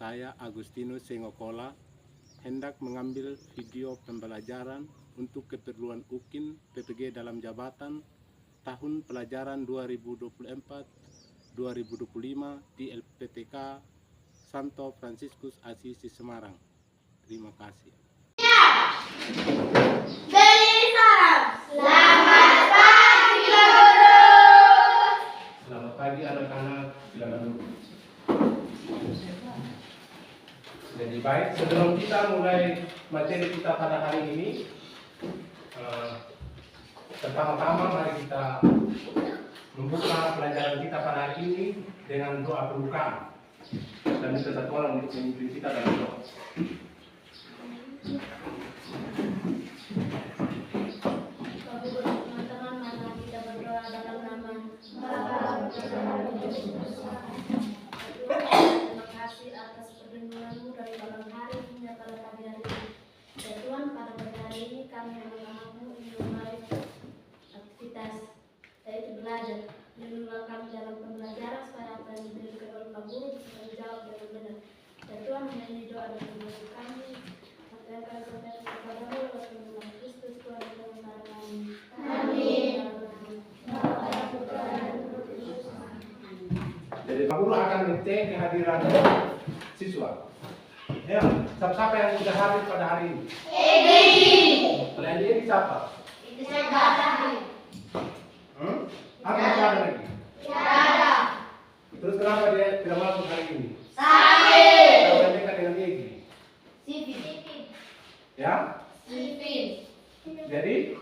Saya Agustinus Sengokola hendak mengambil video pembelajaran untuk keperluan UKIN PPG dalam jabatan tahun pelajaran 2024-2025 di LPTK Santo Fransiskus Assisi Semarang. Terima kasih. Selamat pagi guru. Selamat pagi anak-anak. Silakan duduk. Jadi baik, sebelum kita mulai materi kita pada hari ini, pertama-tama mari kita membuka pelajaran kita pada hari ini dengan doa pembukaan. Dan kita sekolah untuk memimpin kita dalam doa. Teman-teman, mari kita berdoa dalam nama Bapa, Putra, dan Roh Kudus. Terima kasih atas perlindungan-Mu dari malam hari hingga pada pagi hari ini. Ya Tuhan, pada pagi hari ini kami memohon-Mu untuk memulai aktivitas yaitu belajar. Lindungilah kami dalam pembelajaran supaya apa yang diberikan oleh Pak Guru bisa dijawab dengan benar. Ya Tuhan, hanya ini doa dan doa kami. Yang kami sampaikan kepada-Mu lewat Tuhan Kristus Tuhan dan Tuhan kami. Amin. Jadi Pak Guru akan ngecek kehadiran siswa. Ya, siapa yang sudah hadir pada hari ini? Selain dia siapa? Apa yang ada lagi? Terus kenapa dia tidak masuk hari ini? Kenapa dekat dengan dia ini? Ya? Jadi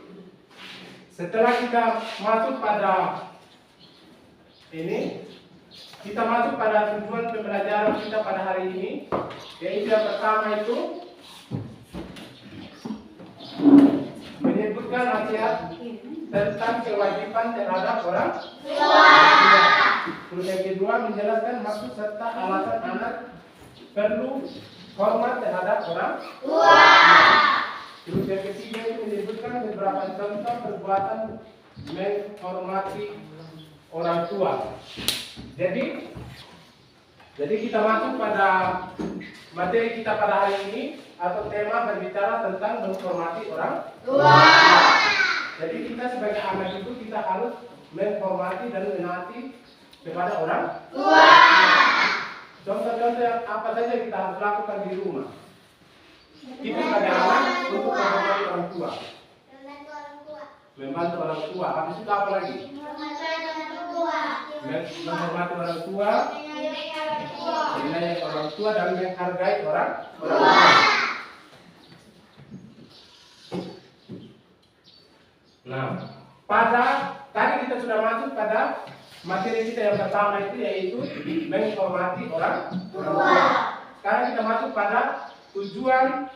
setelah kita masuk pada ini, kita masuk pada tujuan pembelajaran kita pada hari ini, yaitu yang pertama itu menyebutkan nasihat tentang kewajiban terhadap orang tua. Terus yang kedua menjelaskan maksud serta alasan anak perlu hormat terhadap orang tua. Terus yang ketiga itu menyebutkan beberapa contoh perbuatan menghormati orang tua. Jadi kita masuk pada materi kita pada hari ini atau tema berbicara tentang menghormati orang tua. Jadi kita sebagai anak itu kita harus menghormati dan menaati kepada orang tua. Contoh-contoh yang apa saja kita harus lakukan di rumah. Kita sebagai anak untuk menghormati orang tua. Membantu orang tua. Habis itu apa lagi? Menghormati orang tua, menyayangi orang tua dan menghargai orang tua. Nah, tadi kita sudah masuk pada materi kita yang pertama itu yaitu menghormati orang tua. Sekarang kita masuk pada tujuan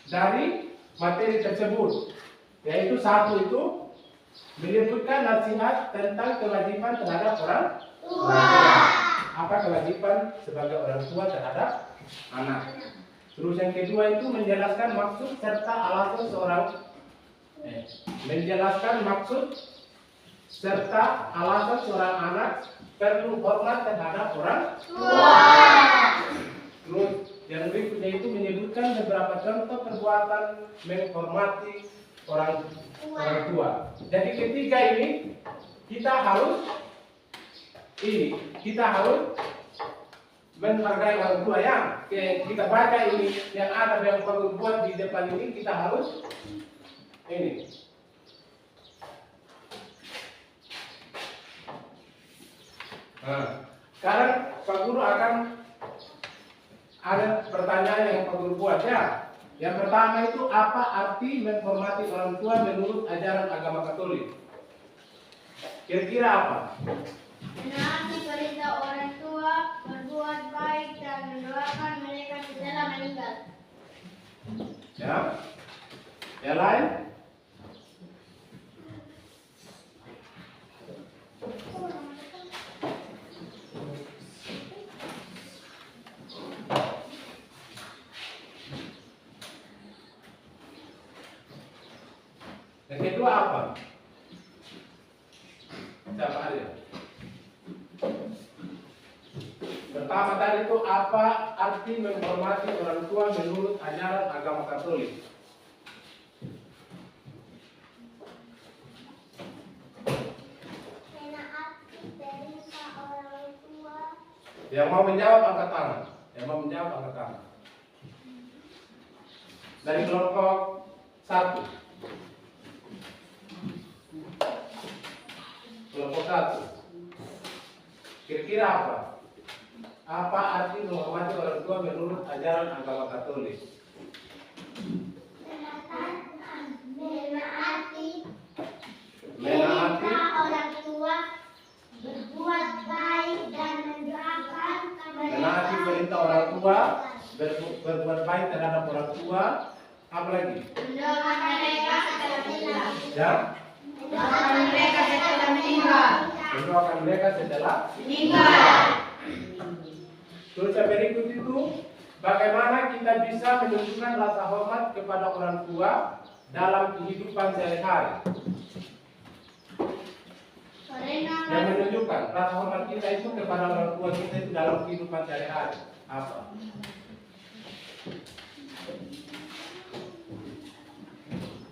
dari materi tersebut, yaitu satu itu menyebutkan nasihat tentang kewajiban terhadap orang tua. Apa kewajiban sebagai orang tua terhadap anak? Terus yang kedua itu menjelaskan maksud serta alasan seorang anak perlu hormat terhadap orang tua. Terus yang berikutnya itu menyebutkan beberapa contoh perbuatan menghormati orang tua. Jadi ketiga ini kita harus menghargai orang tua ya. Kita baca ini yang ada yang perlu buat di depan ini kita harus ini. Nah, sekarang Pak Guru akan ada pertanyaan yang Pak Guru buat ya. Yang pertama itu apa arti menghormati orang tua menurut ajaran agama Katolik? Kira-kira apa? Menaati perintah orang tua, berbuat baik dan mendoakan mereka setelah meninggal. Ya. Yang lain? Yang kedua apa? Siapa ada? Pertama tadi apa arti menghormati orang tua menurut ajaran agama Katolik? Menaati perintah orang tua. Yang mau menjawab angkat tangan. Yang mau menjawab angkat tangan. Dari kelompok 1. Kelompok 1. Kira-kira apa? Apa arti menghormati orang tua menurut ajaran agama Katolik? Menaati orang tua, berbuat baik dan mendoakan menaati perintah orang tua, berbuat baik terhadap orang tua, apa lagi? mendoakan mereka setelah meninggal. Ya, Mendoakan mereka setelah meninggal. mendoakan mereka setelah. Terus yang berikut itu, bagaimana kita bisa menunjukkan rasa hormat kepada orang tua dalam kehidupan sehari-hari? Yang menunjukkan rasa hormat kita itu kepada orang tua kita itu dalam kehidupan sehari-hari apa?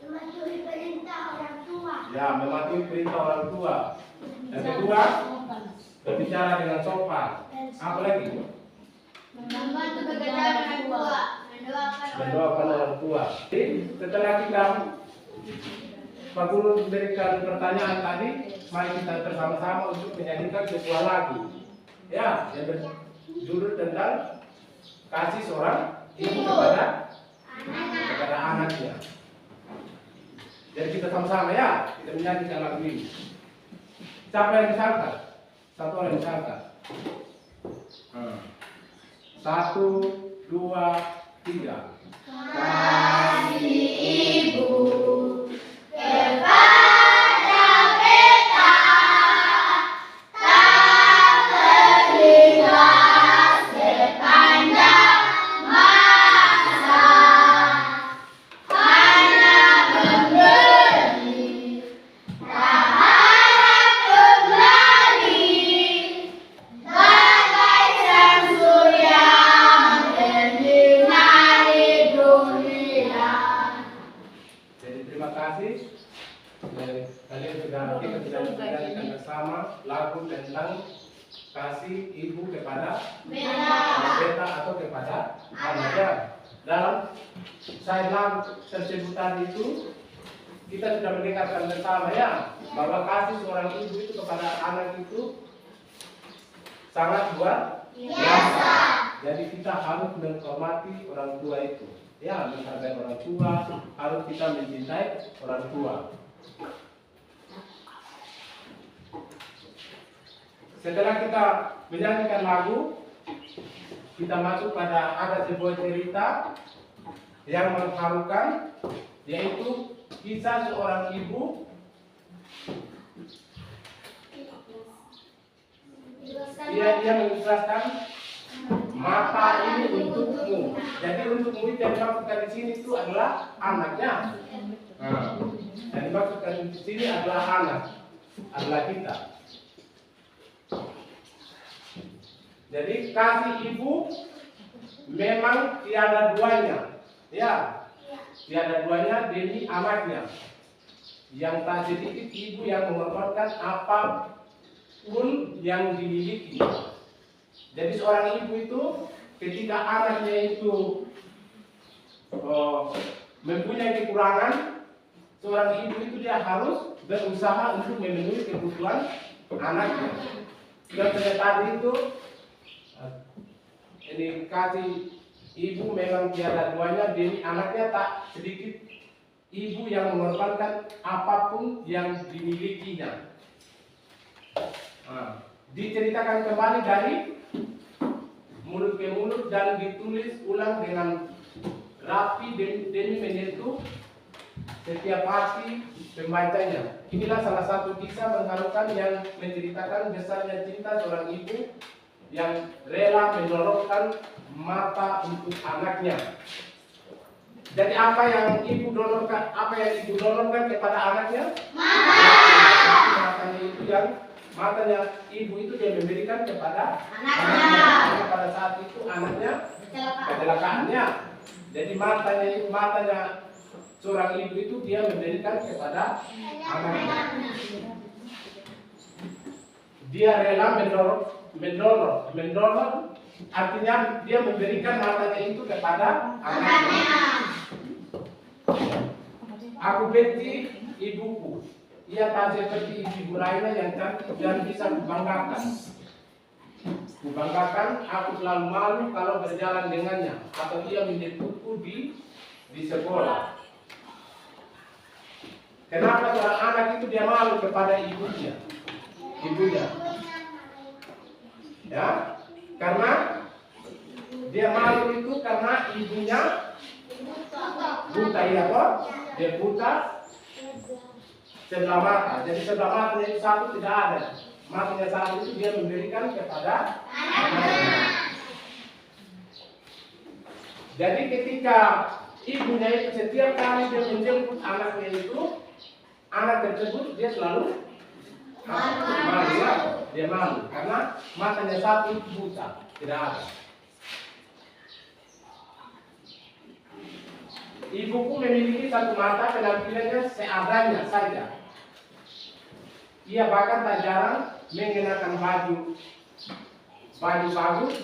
Mematuhi perintah orang tua. Ya, mematuhi perintah orang tua. Yang kedua, berbicara dengan sopan. Apa lagi? Membantu pekerjaan orang tua. Mendoakan orang tua. Jadi, setelah kita Pak Guru memberikan pertanyaan tadi, mari kita bersama-sama untuk menyanyikan sebuah lagu. Ya, yang berjudul tentang kasih seorang ibu kepada anaknya. Jadi kita sama-sama ya, kita menyanyikan lagu ini. Siapa yang misalkan? Satu orang misalkan. 1, 2, 3. Kasih ibu kepada beta tak terhingga sepanjang masa, hanya memberi tak harap kembali, bagai sang surya menyinari dunia. Jadi terima kasih. Kalian sudah menyanyikan bersama lagu tentang kasih ibu kepada beta atau kepada anaknya. Dalam saya lagu tersebut tadi itu kita sudah mendekatkan bersama ya bahwa kasih seorang ibu itu kepada anak itu sangat luar biasa. Jadi kita harus menghormati orang tua itu. Ya, menghargai orang tua, harus kita mencintai orang tua. Setelah kita menyanyikan lagu, kita masuk pada ada sebuah cerita yang mengharukan, yaitu kisah seorang ibu dia menjelaskan mata ini untukmu. Jadi untukmu itu yang dimaksudkan di sini itu adalah anaknya. Yang dimaksudkan di sini adalah anak, adalah kita. Jadi kasih ibu memang tiada duanya, ya, tiada duanya demi anaknya. Yang tak sedikit ibu yang mengorbankan apapun yang dimiliki. Jadi seorang ibu itu ketika anaknya itu mempunyai kekurangan, seorang ibu itu dia harus berusaha untuk memenuhi kebutuhan anaknya. Dan tadi itu ini kasih ibu memang tiada duanya demi anaknya, tak sedikit ibu yang mengorbankan apapun yang dimilikinya. Diceritakan kembali dari mulut ke mulut dan ditulis ulang dengan rapi demi menyentuh setiap hati pembacanya. Inilah salah satu kisah mengharukan yang menceritakan besarnya cinta seorang ibu yang rela menolongkan mata untuk anaknya. Jadi apa yang ibu donorkan kepada anaknya? Matanya itu yang matanya ibu itu dia memberikan kepada Anaknya. Karena pada saat itu anaknya kecelakaannya. Jadi matanya seorang ibu itu dia memberikan kepada anaknya. Dia rela mendorong, artinya dia memberikan matanya itu kepada anaknya. Aku benci ibuku. Ia tak seperti ibu lainnya yang cantik dan bisa kubanggakan. Aku selalu malu kalau berjalan dengannya atau ia menjemputku di sekolah. Kenapa seorang anak itu dia malu kepada ibunya? Ya, karena dia malu itu karena ibunya buta, ya kok? Dia buta sebelah mata. Jadi sebelah matanya itu satu tidak ada. Matanya satu itu dia memberikan kepada anaknya. Jadi ketika ibunya itu setiap kali dia menjemput anaknya itu, anak tersebut dia selalu malu, ya? Dia malu karena matanya satu itu buta, tidak ada. Ibuku memiliki satu mata, penampilannya seadanya saja. Ia bahkan tak jarang mengenakan baju bagus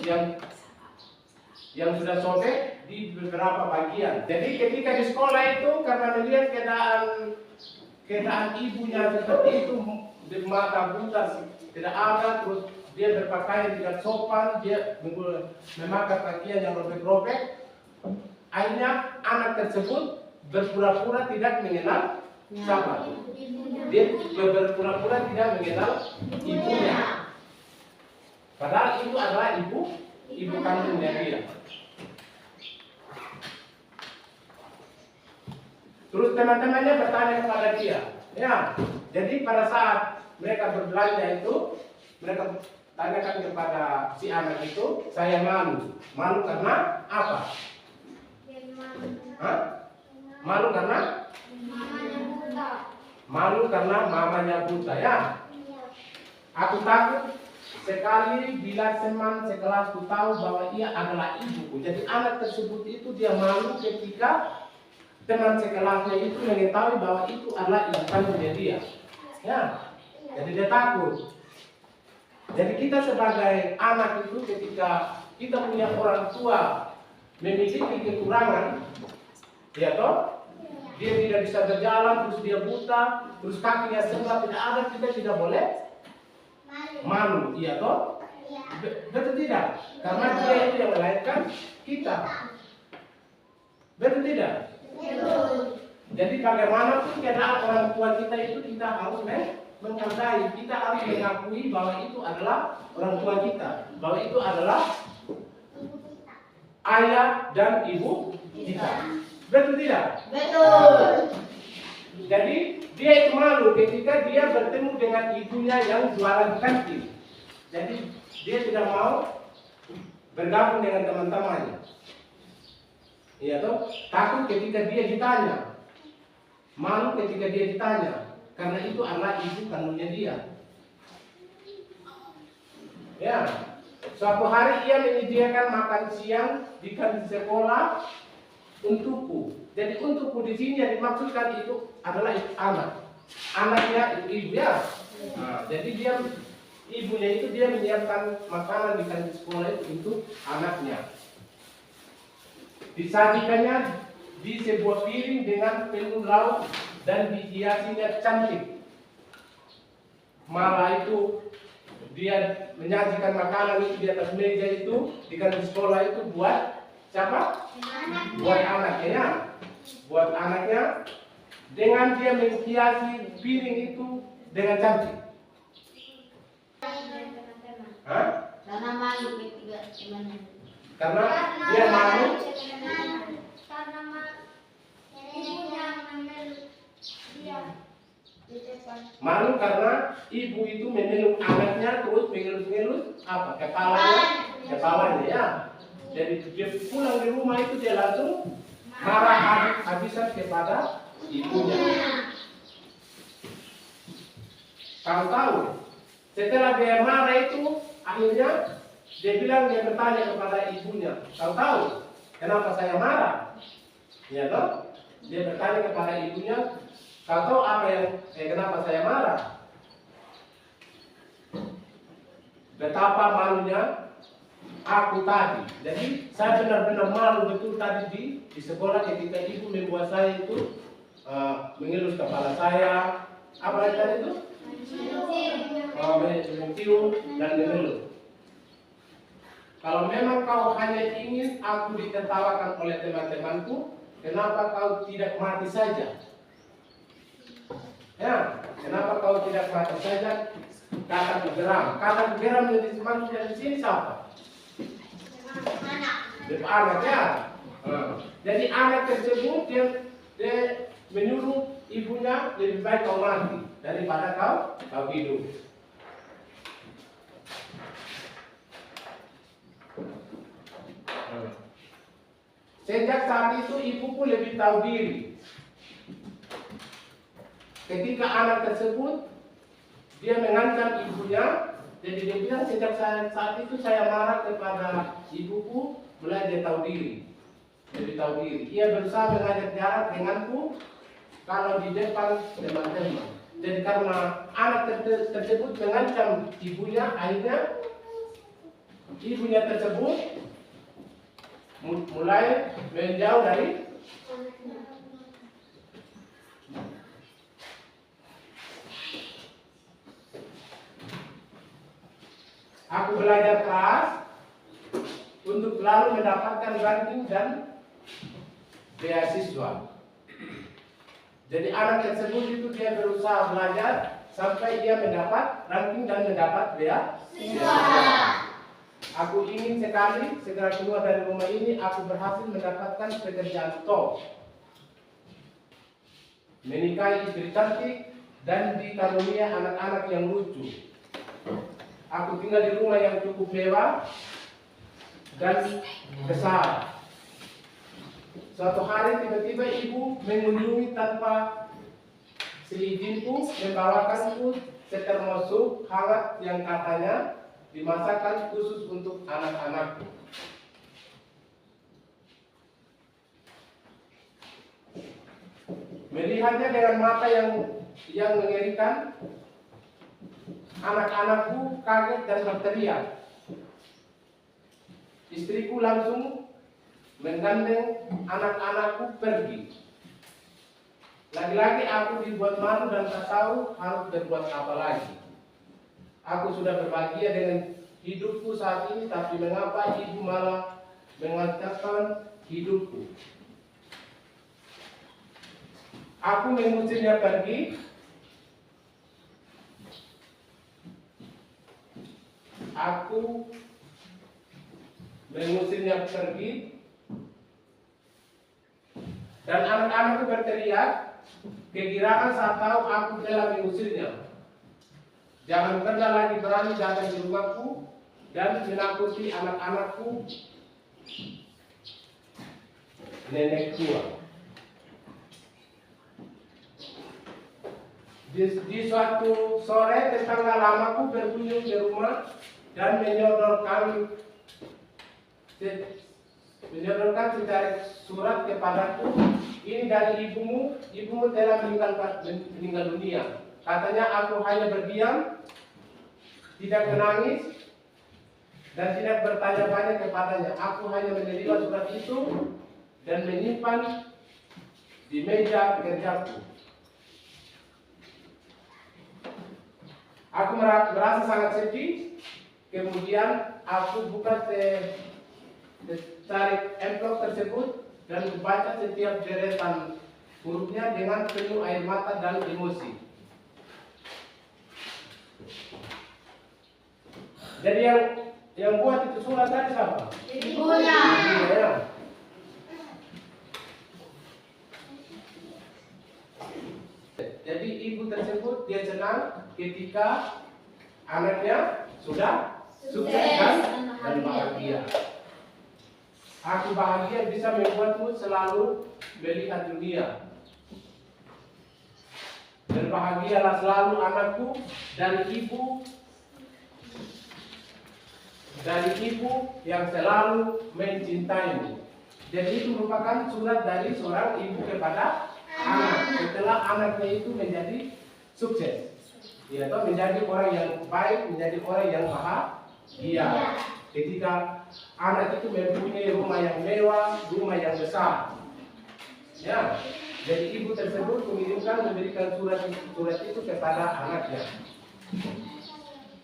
yang sudah sobek di beberapa bagian. Jadi ketika di sekolah itu karena melihat keadaan ibunya seperti itu, di mata buta tidak ada, terus dia berpakaian tidak sopan, dia memakai pakaian yang robek-robek. Akhirnya anak tersebut berpura-pura tidak mengenal siapa. Dia berpura-pura tidak mengenal ibunya. Padahal itu adalah ibu kandungnya dia. Terus teman-temannya bertanya kepada dia, ya. Jadi pada saat mereka berbelanja itu, mereka tanyakan kepada si anak itu, saya malu. Malu karena apa? Malu karena? Malu karena mamanya buta, ya. Aku takut sekali bila teman sekelasku tahu bahwa ia adalah ibuku. Jadi anak tersebut itu dia malu ketika teman sekelasnya itu mengetahui bahwa itu adalah ibu kandungnya dia. Ya. Jadi dia takut. Jadi kita sebagai anak itu ketika kita punya orang tua memiliki kekurangan, ya toh, dia tidak bisa berjalan, terus dia buta, terus kakinya sebelah tidak ada, kita tidak boleh malu, iya toh? Betul tidak? Karena dia itu yang melahirkan kita. Betul tidak? Jadi bagaimanapun keadaan orang tua kita itu kita harus menghargai, kita harus mengakui bahwa itu adalah orang tua kita, bahwa itu adalah ayah dan ibu kita. Betul tidak? Betul. Jadi dia itu malu ketika dia bertemu dengan ibunya yang jualan kantin. Jadi dia tidak mau bergabung dengan teman-temannya. Iya toh? Takut ketika dia ditanya. Malu ketika dia ditanya. Karena itu adalah ibu kandungnya dia. Ya. Suatu hari ia menyediakan makan siang di kantin sekolah untukku. Jadi untukku di sini yang dimaksudkan itu adalah anak. Anaknya ibu ya. Nah, jadi ibunya itu dia menyiapkan makanan di kantin sekolah itu untuk anaknya. Disajikannya di sebuah piring dengan penuh lauk dan dihiasinya cantik. Malah itu dia menyajikan makanan itu di atas meja itu di kantin sekolah itu buat siapa? Buat anaknya, ya. Buat anaknya dengan dia menghiasi piring itu dengan cantik. Karena malu ketiga temannya. Karena dia malu. Malu karena ibu itu memeluk anaknya terus mengelus-ngelus apa kepalanya ya. Jadi dia pulang di rumah itu dia langsung marah habisan kepada ibunya. Tahu Setelah dia marah itu, akhirnya dia bilang, dia bertanya kepada ibunya, kau tahu kenapa saya marah? Ya toh? Dia bertanya kepada ibunya, kau tahu apa yang kenapa saya marah? Betapa malunya aku tadi. Jadi saya benar-benar malu betul tadi di sekolah ketika ibu membuat saya itu mengelus kepala saya. Apa lagi tadi itu? Mencium dan mengelus. Kalau memang kau hanya ingin aku ditertawakan oleh teman-temanku, kenapa kau tidak mati saja? Ya, kenapa kau tidak mati saja? Kata geram. Kata geram yang dimaksud dari sini siapa? Anak ya. Jadi anak tersebut dia menyuruh ibunya lebih baik kau mati daripada kau hidup. Sejak saat itu ibuku lebih tahu diri. Ketika anak tersebut dia mengancam ibunya, jadi dia bilang sejak saat itu saya marah kepada ibuku, mulai dia tahu diri, lebih tahu diri. Ia berusaha mengajak jarak denganku kalau di depan teman-teman. Jadi karena anak tersebut mengancam ibunya, akhirnya ibunya tersebut mulai menjauh dari aku belajar keras untuk selalu mendapatkan ranking dan beasiswa. Jadi anak tersebut itu dia berusaha belajar sampai dia mendapat ranking dan mendapat beasiswa. Aku ingin sekali segera keluar dari rumah ini, aku berhasil mendapatkan pekerjaan top, menikahi istri cantik, dan dikarunia anak-anak yang lucu. Aku tinggal di rumah yang cukup mewah dan besar. Suatu hari tiba-tiba ibu mengunjungi tanpa seizinku, membawakanku setermos sup hangat yang katanya dimasakkan khusus untuk anak-anakku. Melihatnya dengan mata yang mengerikan, anak-anakku kaget dan berteriak. Istriku langsung menggandeng anak-anakku pergi. Lagi-lagi aku dibuat malu dan tak tahu harus berbuat apa lagi. Aku sudah berbahagia dengan hidupku saat ini, tapi mengapa ibu malah mengacaukan hidupku? Aku mengusirnya pergi. Aku mengusirnya pergi. Dan anak-anakku berteriak kegiraan saat tahu aku telah mengusirnya. Jangan pernah lagi berani datang di rumahku dan menakuti anak-anakku, nenek tua. Di suatu sore tetangga lamaku berkunjung ke rumah dan menyodorkan secari surat kepadaku. Ini dari ibumu telah meninggal dunia. Katanya aku hanya berdiam, tidak menangis, dan tidak bertanya-tanya kepadanya. Aku hanya menerima surat itu dan menyimpan di meja kerjaku. Aku merasa sangat sedih. Kemudian aku buka secari amplop tersebut dan membaca setiap deretan hurufnya dengan penuh air mata dan emosi. Jadi yang buat itu surat tadi siapa? Ibunya. Ya. Jadi ibu tersebut dia senang ketika anaknya sudah sukses dan bahagia. Aku bahagia bisa membuatmu selalu melihat dunia. Berbahagialah selalu anakku, dari ibu dari ibu yang selalu mencintaimu. Jadi itu merupakan surat dari seorang ibu kepada anak setelah anaknya itu menjadi sukses, ya, atau menjadi orang yang baik, menjadi orang yang bahagia. Ketika anak itu mempunyai rumah yang mewah, rumah yang besar, ya, jadi ibu tersebut memberikan surat itu kepada anaknya.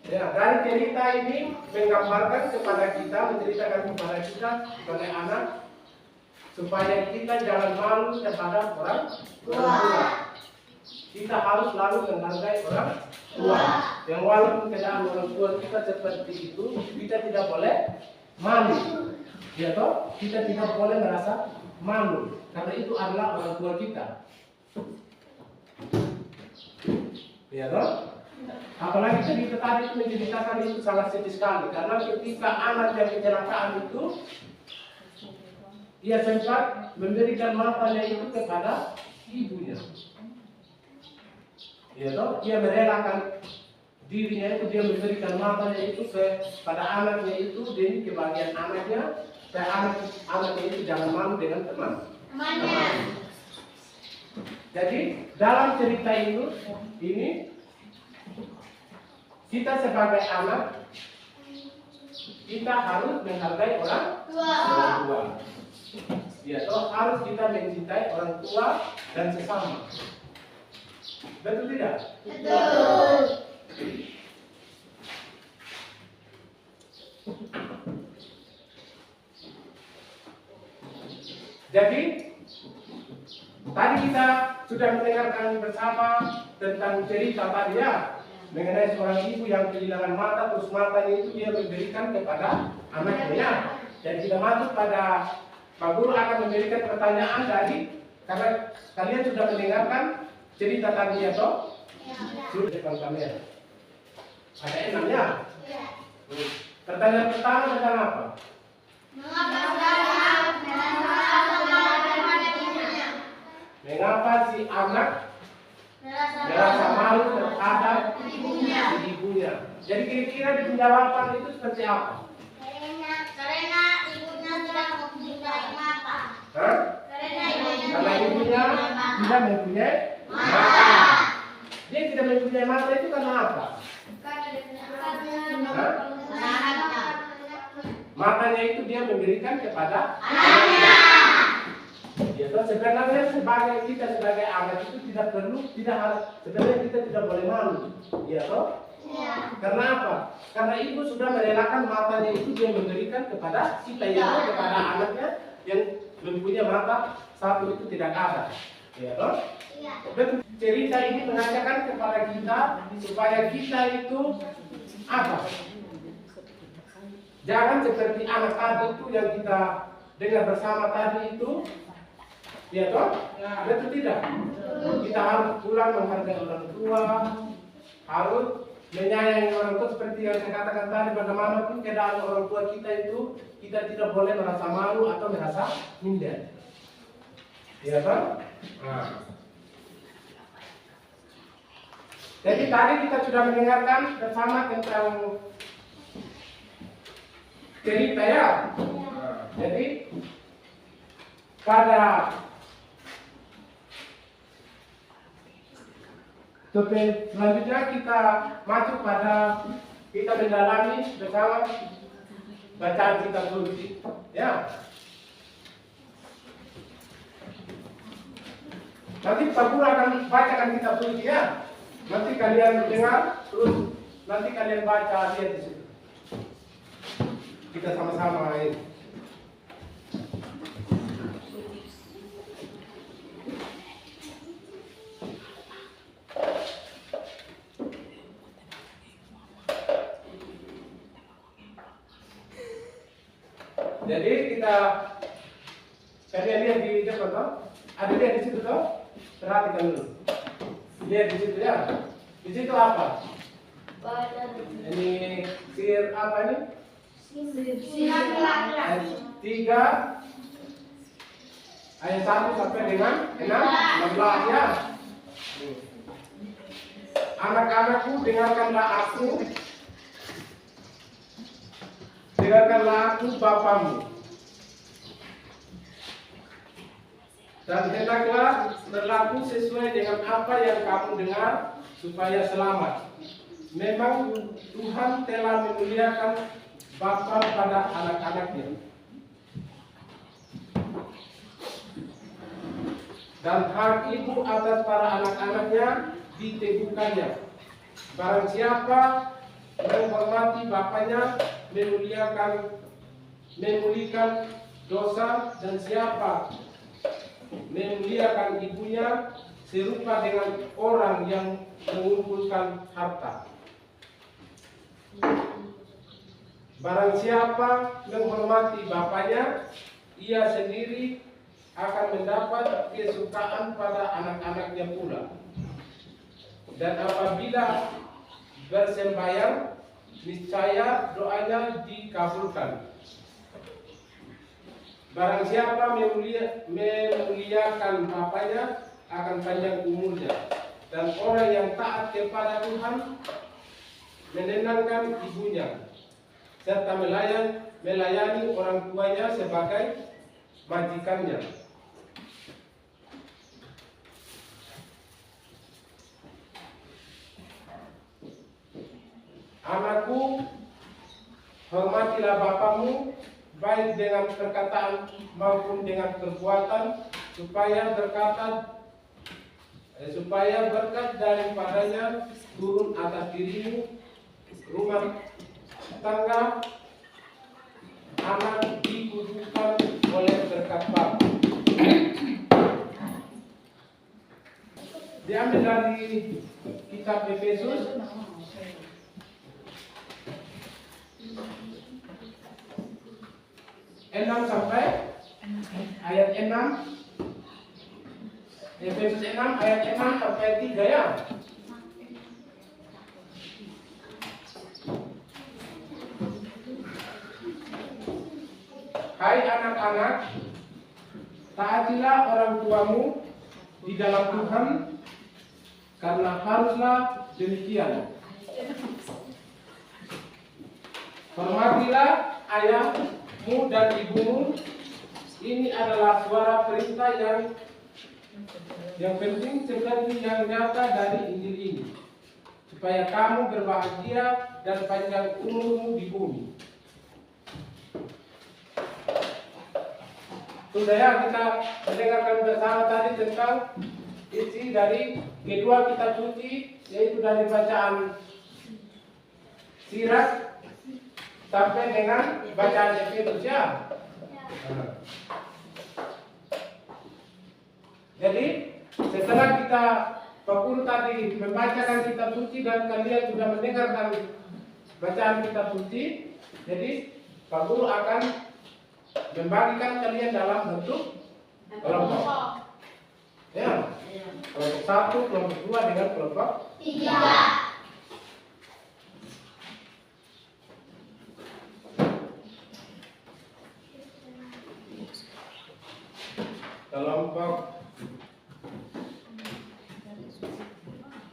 Ya, dari cerita ini menggambarkan kepada kita, menceritakan kepada kita sebagai anak, supaya kita jangan malu terhadap orang tua. Kita harus selalu menghargai orang tua. Yang walaupun keadaan orang tua kita seperti itu, kita tidak boleh malu. Ya toh? Kita tidak boleh merasa malu, karena itu adalah orang tua kita. Ya toh? Apalagi cerita tadi itu menceritakan itu sangat sedih sekali, karena ketika anak yang kecelakaan itu, ia sempat memberikan matanya itu kepada ibunya. Ya toh, dia merelakan dirinya itu, dia memberikan matanya itu kepada anaknya itu demi kebahagiaan anaknya, dan anaknya itu jangan malu dengan teman-temannya. Jadi dalam cerita ini kita sebagai anak, kita harus menghargai orang tua. Ya toh, harus kita mencintai orang tua dan sesama. Betul tidak? Betul. Jadi tadi kita sudah mendengarkan bersama tentang cerita tadi, ya, mengenai seorang ibu yang kehilangan mata, terus matanya itu dia memberikan kepada anaknya. Dan kita masuk pada Pak Guru akan memberikan pertanyaan karena kalian sudah mendengarkan cerita tadi, ya toh? Sudah depan kamera. Ada enamnya? Pertanyaan pertama tentang apa? Mengapa si anak merasa malu terhadap ibunya? Jadi kira-kira di penjawaban itu seperti apa? Karena ibunya tidak mempunyai mata. Hah? Karena ibunya tidak mempunyai mata. Dia tidak mempunyai mata itu karena apa? Matanya itu dia memberikan kepada anaknya. Ya, sebenarnya kita sebagai anak itu sebenarnya kita tidak boleh malu, ya toh? Ya. Karena apa? Karena ibu sudah merelakan matanya itu dia memberikan kepada kita, ya, kepada anaknya yang mempunyai mata satu itu tidak ada, ya toh? Ya. Dan cerita ini mengajarkan kepada kita supaya kita itu apa? Jangan seperti anak tadi itu yang kita dengar bersama tadi itu, ya toh? Ya. Betul tidak? Kita harus pulang menghargai orang tua, harus menyayangi orang tua seperti yang saya katakan tadi. Bagaimanapun keadaan orang tua kita itu, kita tidak boleh merasa malu atau merasa minder, ya toh? Nah. Jadi tadi kita sudah mendengarkan bersama tentang cerita, ya. Jadi pada topik selanjutnya kita masuk pada kita mendalami bersama bacaan kitab suci, ya. Nanti Pak Guru akan bacakan kitab suci, ya. Nanti kalian dengar, terus nanti kalian baca, lihat di situ. Kita sama-sama ini. Jadi kalian lihat di depan toh, ada lihat di situ toh, perhatikan dulu. Lihat di situ, ya. Di situ apa? Ini sir apa ini? Ayat 3 ayat 1 sampai dengan 16, ya. Anak-anakku, dengarkanlah aku dengarkanlah aku bapamu. Dan hendaklah berlaku sesuai dengan apa yang kamu dengar supaya selamat. Memang Tuhan telah memuliakan bapa pada anak-anaknya, dan hak ibu atas para anak-anaknya diteguhkannya. Barang siapa menghormati bapaknya memuliakan dosa, dan siapa memuliakan ibunya serupa dengan orang yang mengumpulkan harta. Barang siapa menghormati bapaknya, ia sendiri akan mendapat kesukaan pada anak-anaknya pula. Dan apabila bersembahyang, niscaya doanya dikabulkan. Barang siapa memuliakan bapaknya akan panjang umurnya, dan orang yang taat kepada Tuhan menenangkan ibunya, serta melayani orang tuanya sebagai majikannya. Anakku, hormatilah bapamu, baik dengan perkataan maupun dengan perbuatan, supaya berkat daripadanya turun atas dirimu, rumah tangga anak dikukuhkan oleh berkat Bapa. Diambil dari kitab Efesus 6 sampai ayat 6. Efesus 6 ayat 6 sampai 3 ya. Hai anak-anak, taatilah orang tuamu di dalam Tuhan, karena haruslah demikian. Hormatilah ayahmu dan ibumu. Ini adalah suara perintah yang penting seperti yang nyata dari Injil ini, supaya kamu berbahagia dan panjang umurmu di bumi. Sudah ya, kita mendengarkan bersama tadi tentang isi dari kedua kitab suci, yaitu dari bacaan Sirat sampai dengan bacaan Efesus ya. Jadi setelah kita Pak tadi membacakan kitab suci dan kalian sudah mendengarkan bacaan kitab suci, jadi Pak Guru akan membagikan kalian dalam bentuk kelompok. Ya. Kelompok 1, kelompok 2 dengan kelompok 3. Kelompok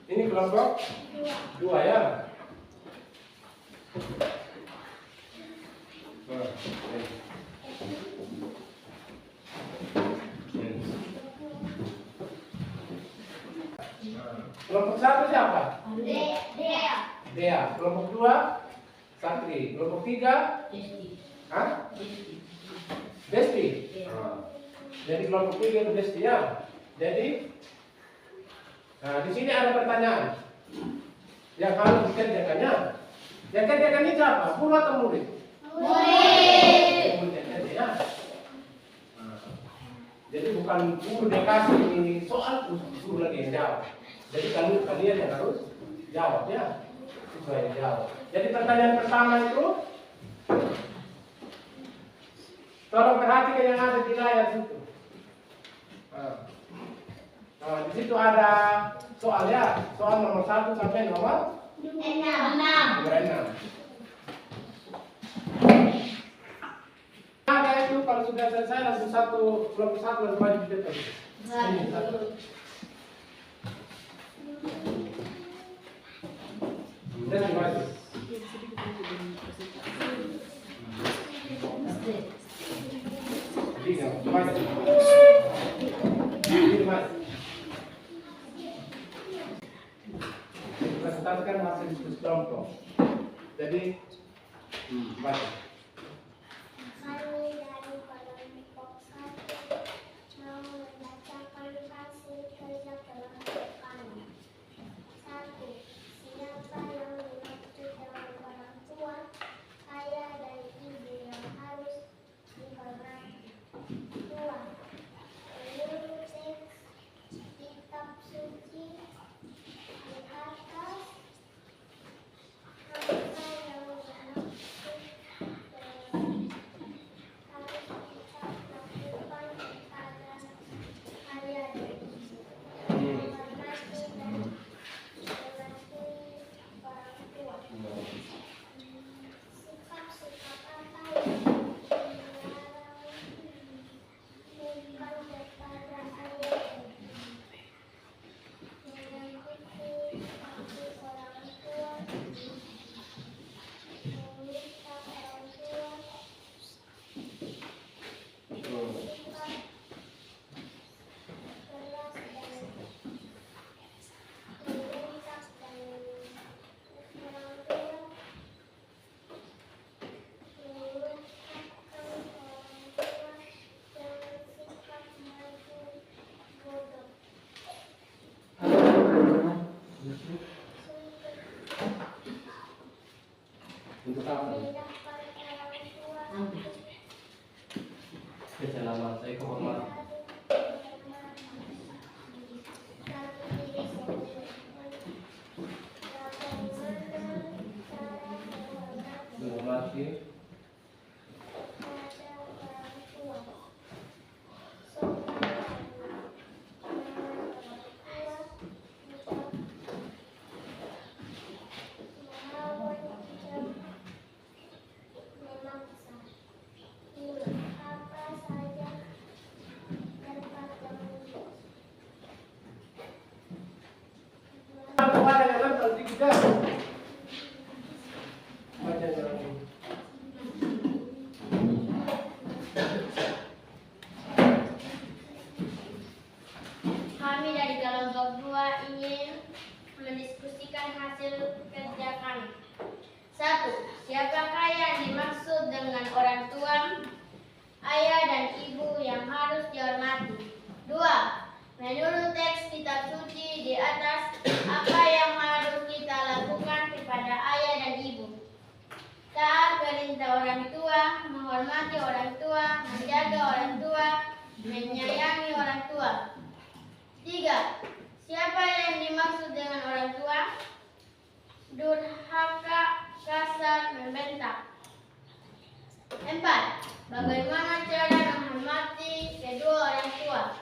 ini kelompok 2 ya. Kelompok 1 siapa? Dea. Kelompok 2 Sakti. Kelompok 3 Desti. Jadi kelompok 3 itu Desti ya. Jadi di sini ada pertanyaan yang harus dikerjakannya. Yang kerjakan ini siapa? Guru atau murid? Murid ya. Jadi bukan guru dikasih soal guru lagi yang jawab. Jadi kalian yang harus jawab ya. Sesuai jawab. Jadi pertanyaan pertama itu, tolong perhatikan yang ada di layar situ. Nah, di situ ada soal ya, soal nomor 1 sampai nomor 6. Ada itu kalau sudah selesai langsung kelompok 1 langsung maju di depan. Ini satu. Dan maju. Tiga, Mas. Ini Mas. Kita startkan masih diskusi kelompok. Jadi, Mas. Kami dari kelompok 1 mau membacakan hasil kerja kelompok kami. 1. Siapa yang dimaksud dengan orang tua, ayah dan ibu yang harus dihormati? 2. Menurut teks kitab suci di atas, apa yang dimaksud dengan harus kita lakukan kepada ayah dan ibu? Menghormati dan mengasihi orang tua. Sikap-sikap apa yang dilarang bukan kepada ayah dan ibu? Mengikuti hati orang tua, meminta orang tua, sikap keras dan membentak dan orang tua, mengucapkan orang tua dengan sikap maju bodoh. Untuk apa? Merendahkan orang tua, Keselamatan saya kehormatan. Menghormati. Kepada dalam arti kita. Baca jalan. Kami dari kelompok 2 ingin mendiskusikan hasil kerja kami. 1. Siapakah yang dimaksud dengan orang tua, ayah dan ibu yang harus dihormati? 2. Menurut teks kitab suci di atas, apa yang harus kita lakukan kepada ayah dan ibu? Taat perintah orang tua, menghormati orang tua, menjaga orang tua, menyayangi orang tua. 3. Siapa yang dimaksud dengan orang tua? Durhaka, kasar, membentak. 4. Bagaimana cara menghormati kedua orang tua?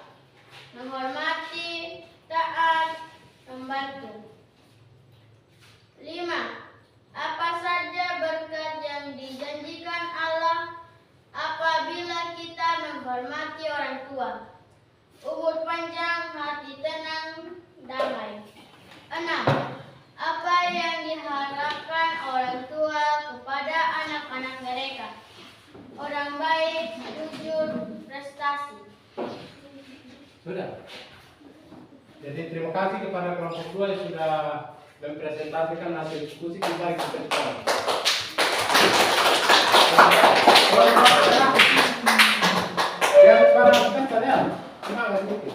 Menghormati, taat, membantu. 5. Apa saja berkat yang dijanjikan Allah apabila kita menghormati orang tua? Umur panjang, hati tenang, damai. 6. Apa yang diharapkan orang tua kepada anak-anak mereka? Orang baik, jujur, prestasi. Sudah. Jadi terima kasih kepada kelompok 2 yang sudah mempresentasikan hasil diskusi kita sekarang. Yang sekarang kalian semangat sedikit.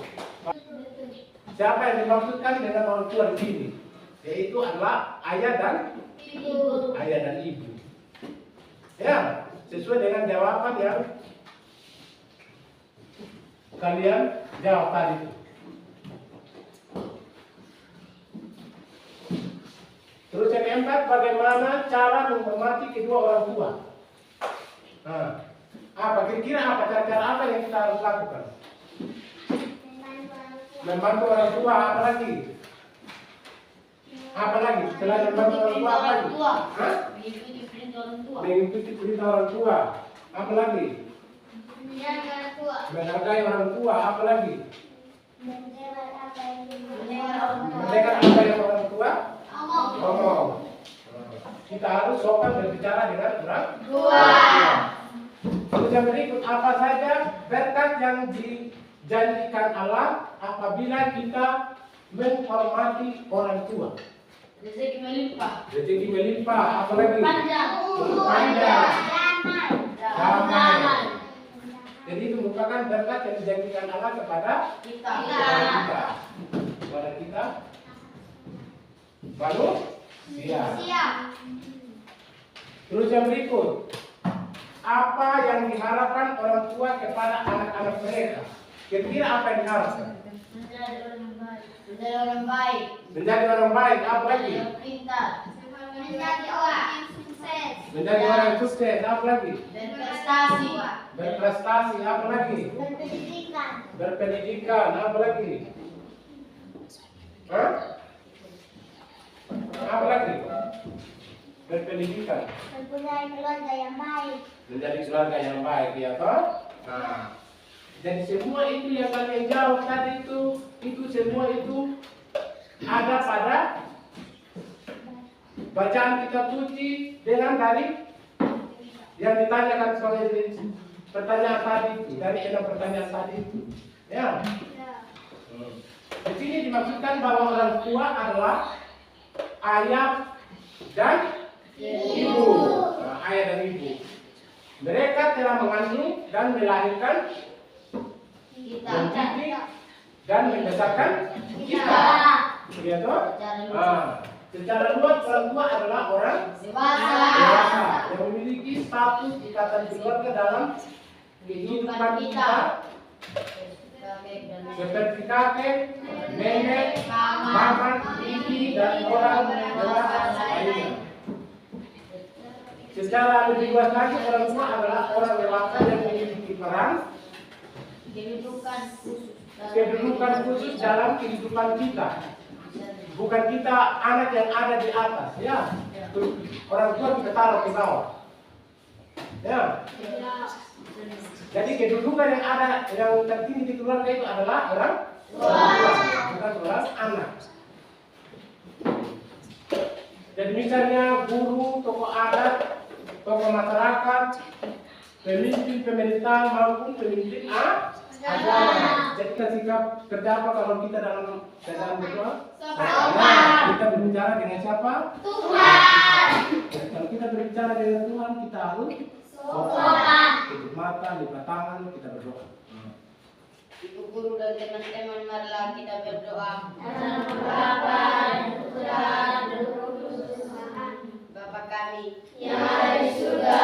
Siapa yang dimaksudkan dengan orang tua di sini? Yaitu adalah ayah dan Ibu. ayah dan ibu. Ya, sesuai dengan jawaban yang kalian jawab tadi. Terus yang keempat, bagaimana cara menghormati kedua orang tua? Nah, apa kira-kira apa cara-cara apa yang kita harus lakukan? Membantu orang tua, apa lagi? Apa lagi? Selain membantu orang tua, apa lagi? Hah? Mengikuti perintah orang tua. Mengikuti perintah orang tua. Apa lagi? Menjaga orang tua. Menghargai orang tua. Apa lagi? Mendengar apa yang Mendengar apa yang orang tua ngomong. Kita harus sopan berbicara dengan orang tua. Terus yang berikut, apa saja berkat yang dijanjikan Allah apabila kita menghormati orang tua? Rezeki melimpah. Rezeki melimpah, apalagi Panjang. umur panjang, damai. Damai. Jadi itu merupakan berkat yang dijanjikan Allah kepada Kita. kepada kita. Lalu siap. Terus yang berikut, apa yang diharapkan orang tua kepada anak-anak mereka? Kira-kira apa yang diharapkan? Menjadi orang baik. Menjadi orang baik. Menjadi orang baik, apa lagi? Yang pintar. Menjadi orang yang sukses. Menjadi orang yang sukses, apa lagi? Berprestasi. Berprestasi, apa lagi? Berpendidikan. Berpendidikan, apa lagi? Hah? Apa lagi? Berpendidikan. Mempunyai keluarga yang baik. Menjadi keluarga yang baik, ya toh? Nah, jadi semua itu yang kalian jawab tadi itu semua itu ada pada bacaan kitab suci dengan dari yang ditanyakan sebagai pertanyaan tadi itu, dari 6 pertanyaan tadi itu. Ya. Di sini dimaksudkan bahwa orang tua adalah ayah dan ibu. Nah, ayah dan ibu. Mereka telah mengandung dan melahirkan, Kita. mendidik dan membesarkan kita. Ya toh? Secara luas orang tua adalah orang dewasa yang memiliki status ikatan keluarga dalam kehidupan kita, seperti kakek, nenek, paman, bibi, dan orang dewasa lainnya. Secara lebih luas lagi, orang tua adalah orang dewasa yang memiliki peran kedudukan khusus dalam kehidupan kita. Bukan kita anak yang ada di atas, ya. Orang tua kita taruh di bawah, ya. Jadi kedudukan yang ada yang tertinggi di keluarga itu adalah orang tua, bukan orang anak. Jadi misalnya guru, tokoh adat, tokoh masyarakat, pemimpin pemerintahan maupun pemimpin agama. Jadi kita sikap kerja apa kalau kita dalam keadaan berdoa? Kita berbicara dengan siapa? Tuhan. Jadi kalau kita berbicara dengan Tuhan, kita harus Sopan. tutup mata, lipat tangan, kita berdoa. Ibu guru dan teman-teman, marilah kita berdoa. Bapa kami Yang ada di surga,